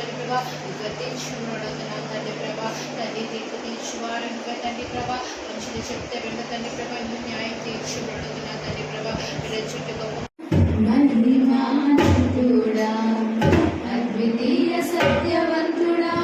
తండ్రి ప్రభా గతించున్నాడు తండ్రి ప్రభా తండ్రి తీర్పు తీర్చువాడు తండ్రి ప్రభా మనుషులు చెప్తే వెంట తండ్రి ప్రభా న్యాయం తీర్చున్నాడు తండ్రి ప్రభా వీళ్ళ చుట్టూ అద్వితీయ సత్యవంతుడా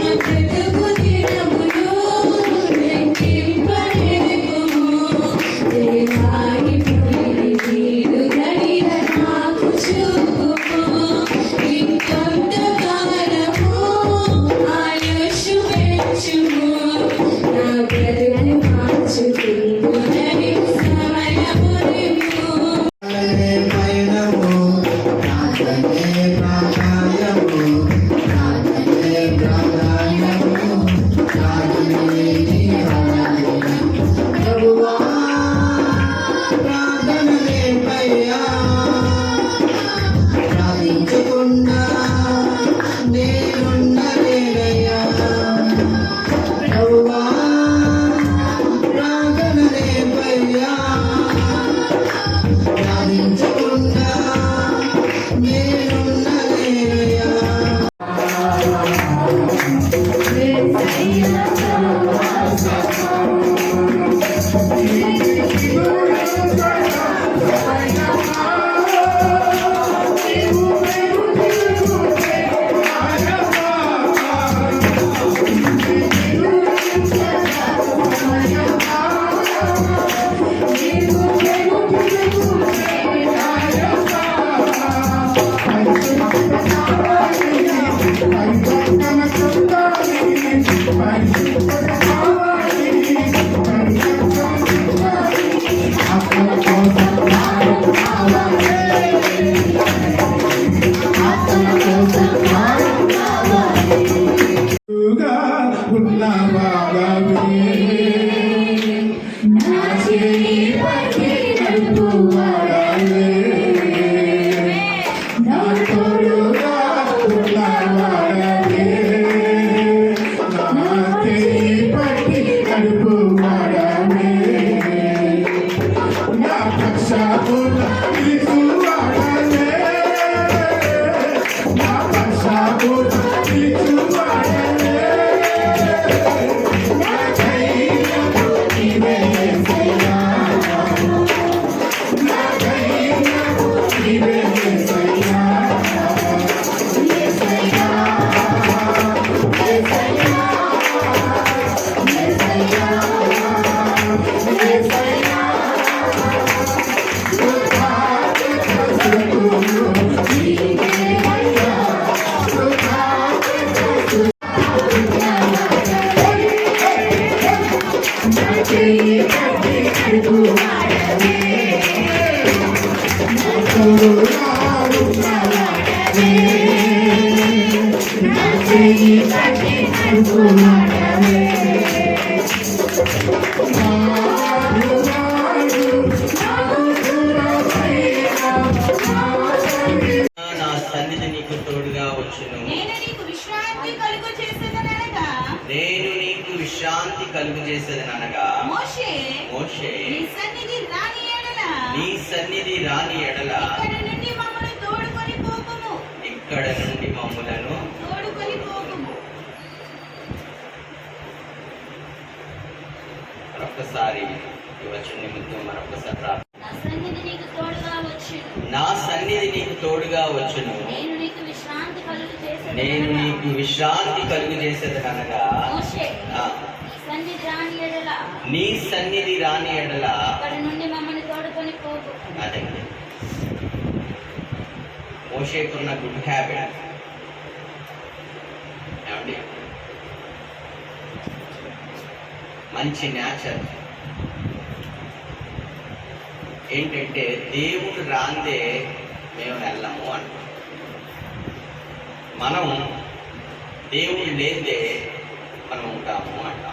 Thank you. సన్నిధి నీకు తోడుగా వచ్చును. నేను నీకు విశ్రాంతి కలుగు చేసేదనగా మోషే నీ సన్నిధి రాని ఎడల ఇక్కడ నుండి మమ్మలను తోడుకొని పోకుము. మరొకసారి వచ్చిన నిమిత్తం మరొకసారి నా సన్నిధి నీకు తోడుగా వచ్చును. నేను నీకు విశ్రాంతి కలుగు చేసేదనగా నీ సన్నిధి రాని ఎడల ఇక్కడ నుండి మమ్మల్ని తోడుకొని పోకు. అదే మోషేకున్న గుడ్ హ్యాబిట్ ఏమండి, మంచి నేచర్ ఏంటంటే దేవుడు రాందే మేము వెళ్ళము అంటాం. మనం దేవుడు లేదే మనం ఉంటాము అంటాం.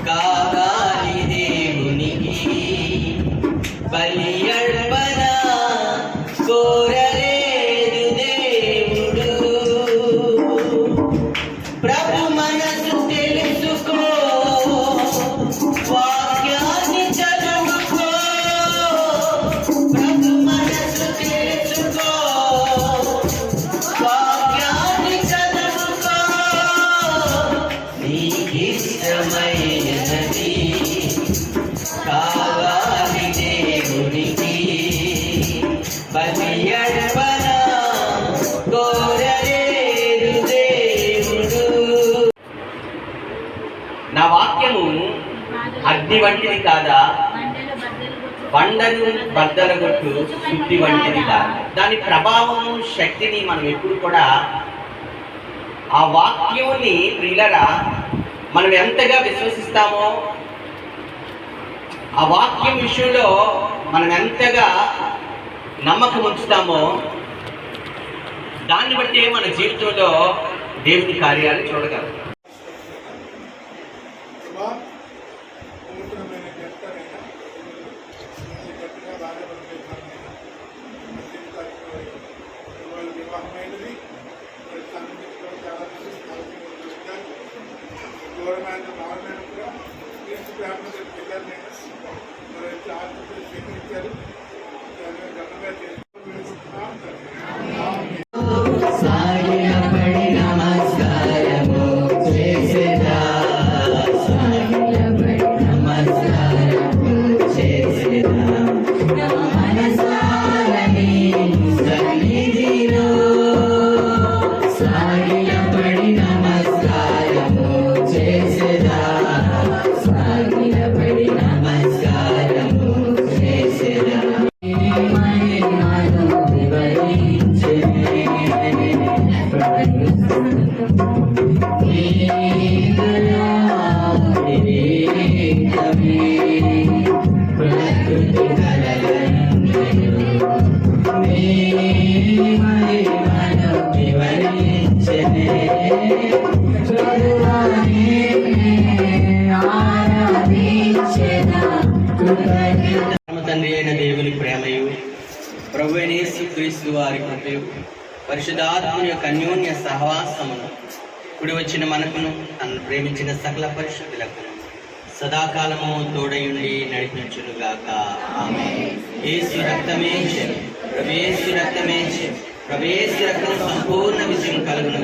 కావాలి దేవునికి బలి అర్పణ కోరలేదు దేవుడు. ప్రభు మనసు తెలుసుకో, వాక్యాన్ని చదువుకో. ప్రభు మనసు తెలుసుకో, వాక్యాన్ని చదువుకో. నీకిష్టమైనది కావాలి దేవునికి బలి అర్పణ కోరలేదు దేవుడు. నా వాక్యము అగ్ని వంటిది కాదా, బండను బద్దలగొట్టు శుద్ధి వంటిది కాదు. దాని ప్రభావం శక్తిని మనం ఎప్పుడు కూడా ఆ వాక్యాన్ని ప్రియులరా మనం ఎంతగా విశ్వసిస్తామో, ఆ వాక్యం విషయంలో మనం ఎంతగా నమ్మకం ఉంచుతామో దాన్ని బట్టి మన జీవితంలో దేవుని కార్యాలు చూడగలం. తండ్రి అయిన దేవుని ప్రేమయు ప్రభువైన యేసుక్రీస్తు వారి కృపయు పరిశుద్ధాత్మని యొక్క అన్యోన్య సహవాసమును కూడి వచ్చిన మనకును తనను ప్రేమించిన సకల పరిశుద్ధులకు సదాకాలము తోడయుండి నడిపించునుగాక. ఆమేన్. యేసు రక్తమే జయం, ప్రభు యేసు రక్తమే జయం, ప్రభు యేసు రక్తం సంపూర్ణ విజయం కలుగును